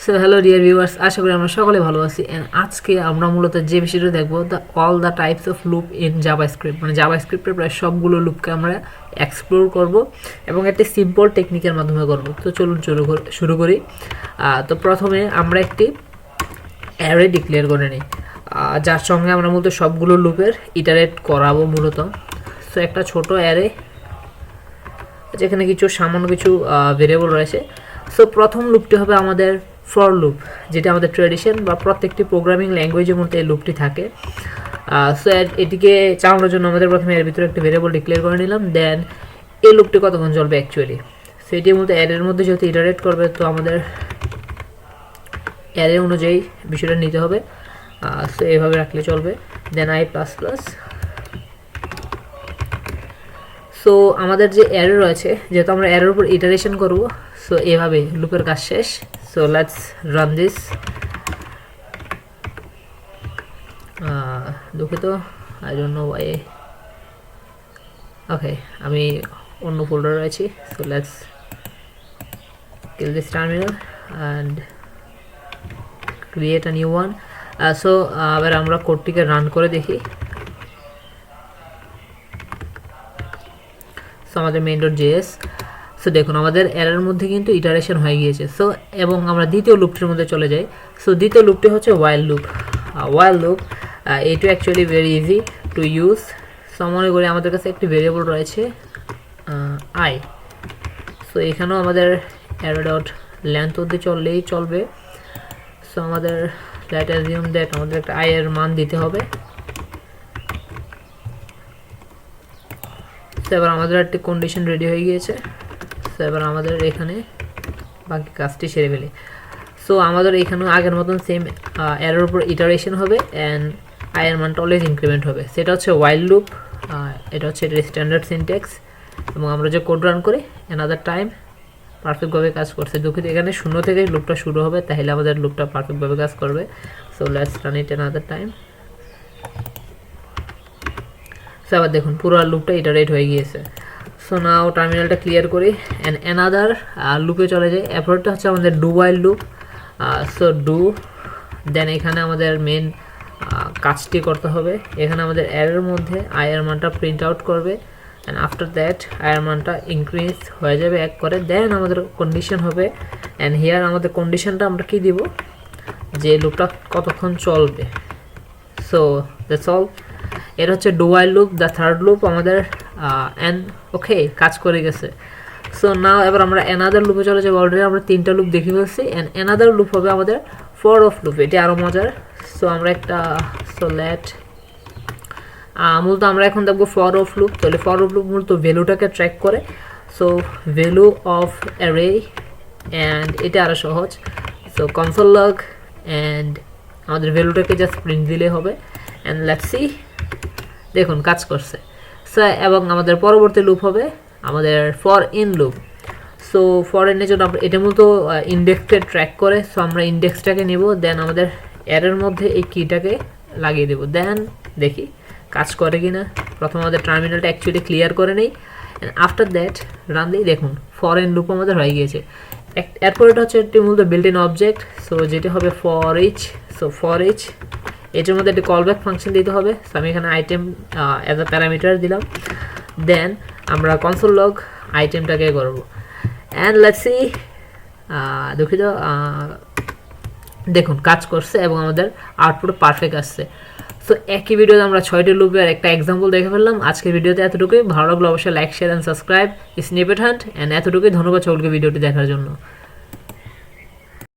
So hello dear viewers, আশা করি আমরা সকলে ভালো আছি। অ্যান্ড আজকে আমরা মূলত যে বিষয়টা দেখবো all the types of loop in JavaScript, মানে জাভাস্ক্রিপ্টের প্রায় সবগুলো লুপকে আমরা এক্সপ্লোর করব এবং একটি সিম্পল টেকনিকের মাধ্যমে করব। তো চলুন শুরু করি। তো প্রথমে আমরা একটি অ্যারে ডিক্লেয়ার করে নিই, যার সঙ্গে আমরা মূলত সবগুলো লুপের ইটারেট করাবো মূলত। সো একটা ছোট অ্যারে যেখানে সামান্য কিছু ভেরিয়েবল রয়েছে। সো প্রথম লুপটি হবে আমাদের ফর লুপ, যেটা আমাদের ট্র্যাডিশন বা প্রত্যেকটি প্রোগ্রামিং ল্যাঙ্গুয়েজের মধ্যে এই লুপটি থাকে। সো এটিকে চালানোর জন্য আমাদের প্রথমে এর ভিতরে একটা ভেরিয়েবল ডিক্লেয়ার করে নিলাম। দেন এই লুপটি কতক্ষণ চলবে অ্যাকচুয়ালি, সো এটির মধ্যে অ্যারের মধ্যে যেহেতু ইটারেট করবে, তো আমাদের অ্যারে অনুযায়ী বিষয়টা নিতে হবে। সো এইভাবে রাখলে চলবে। Then i plus plus. So আমাদের যে অ্যারে রয়েছে, যেহেতু আমরা অ্যারের উপর ইটারেশন করব, সো এভাবে লুপের কাজ শেষ। So let's run this. দুঃখিত, আই ডোন্ট নো ওয়াই। ওকে, আমি অন্য ফোল্ডারে রয়েছি। So let's kill this terminal and create a new one. So আবার আমরা কোডটিকে রান করে দেখি। সো আমাদের main.js, সো দেখুন আমাদের এরর মধ্যে কিন্তু ইটারেশন হয়ে গিয়েছে। সো এবং আমরা দ্বিতীয় লুপটির মধ্যে চলে যাই। সো দ্বিতীয় লুপটি হচ্ছে ওয়াইল লুপ। ওয়াইল লুপ এইটা actually very easy to use. So মনে করি আমাদের কাছে একটি ভেরিয়েবল রয়েছে আই। সো এখানেও আমাদের অ্যারো ডট লেন্থ অবধি চললেই চলবে। সো আমাদের লেট অ্যাজিউম দ্যাট আমাদের একটা আই এর মান দিতে হবে। তো এবার আমাদের একটি কন্ডিশন রেডি হয়ে গিয়েছে। সো এবার আমাদের এখানে বাকি কাজটি সেরে ফেলি। সো আমাদের এখানেও আগের মতন সেম এরর উপর ইটারেশন হবে অ্যান্ড আয়ের মানটা অলওয়েজ ইনক্রিমেন্ট হবে। সেটা হচ্ছে ওয়াইল লুপ। এটা হচ্ছে এর স্ট্যান্ডার্ড সিনট্যাক্স এবং আমরা যে কোড রান করি অ্যানাদার টাইম পারফেক্টভাবে কাজ করছে। দুঃখিত, এখানে শূন্য থেকে লুপটা শুরু হবে, তাহলে আমাদের লুপটা পারফেক্টভাবে কাজ করবে। So let's run it another time. So আবার দেখুন পুরো লুপটা ইটারেট হয়ে গিয়েছে। সো নাও টার্মিনালটা ক্লিয়ার করি অ্যান্ড অ্যানাদার লুপে চলে যাই। অ্যাপ্রোচটা হচ্ছে আমাদের do while loop. So do, then এখানে আমাদের মেন কাজটি করতে হবে। এখানে আমাদের অ্যারের মধ্যে আয়ের মানটা প্রিন্ট আউট করবে অ্যান্ড আফটার দ্যাট আয়ের মানটা ইনক্রিজ হয়ে যাবে এক করে। দেন আমাদের কন্ডিশন হবে অ্যান্ড হিয়ার আমাদের কন্ডিশনটা আমরা কি দিব, যে লুপটা কতক্ষণ চলবে। So that's all. এটা হচ্ছে do while loop, the third loop আমাদের ওকে কাজ করে গেছে। সো নাও এবার আমরা অ্যানাদার লুপে চলে যাবো। অলরেডি আমরা তিনটা লুপ দেখে ফেলছি অ্যান্ড অ্যানাদার লুপ হবে আমাদের ফর অফ লুপ। এটি আরও মজার। সো আমরা একটা মূলত আমরা এখন দেখবো ফর অফ লুপ। তাহলে ফর অফ লুপ মূলত ভ্যালুটাকে ট্র্যাক করে। So value of array, and এটা আরও সহজ। সো কনসোল লগ অ্যান্ড আমাদের ভ্যালুটাকে জাস্ট প্রিন্ট দিলে হবে। অ্যান্ড লেটস সি, দেখুন কাজ করছে। সো এবং আমাদের পরবর্তী লুপ হবে আমাদের for in loop. So for ইনের জন্য আমরা এটা মূলত ইন্ডেক্সকে ট্র্যাক করে। সো আমরা ইন্ডেক্সটাকে নেব, দেন আমাদের অ্যারের মধ্যে এই কিটাকে লাগিয়ে দেবো। দেন দেখি কাজ করে কি না। প্রথম আমাদের টার্মিনালটা অ্যাকচুয়ালি ক্লিয়ার করে নেই অ্যান্ড আফটার দ্যাট রান দিই। দেখুন ফর ইন লুপ আমাদের হয়ে গিয়েছে। এরপর এটা হচ্ছে একটি মূলত বিল্ট ইন অবজেক্ট। সো যেটি হবে for each. So for each এটার মধ্যে একটি কলব্যাক ফাংশন দিতে হবে। সো আমি এখানে আইটেম অ্যাজ আ প্যারামিটার দিলাম। দেন আমরা কনসোল লগ আইটেমটাকে করব অ্যান্ড লেটস সি। দুঃখিত, দেখুন কাজ করছে এবং আমাদের আউটপুট পারফেক্ট আসছে। সো একই ভিডিওতে আমরা 6টি লুপের একটা এক্সাম্পল দেখে ফেললাম। আজকের ভিডিওতে এতটুকুই। ভালো লাগলো অবশ্যই like, share and subscribe snippet hunt. And এতটুকুই। ধন্যবাদ সকলকে ভিডিওটি দেখার জন্য।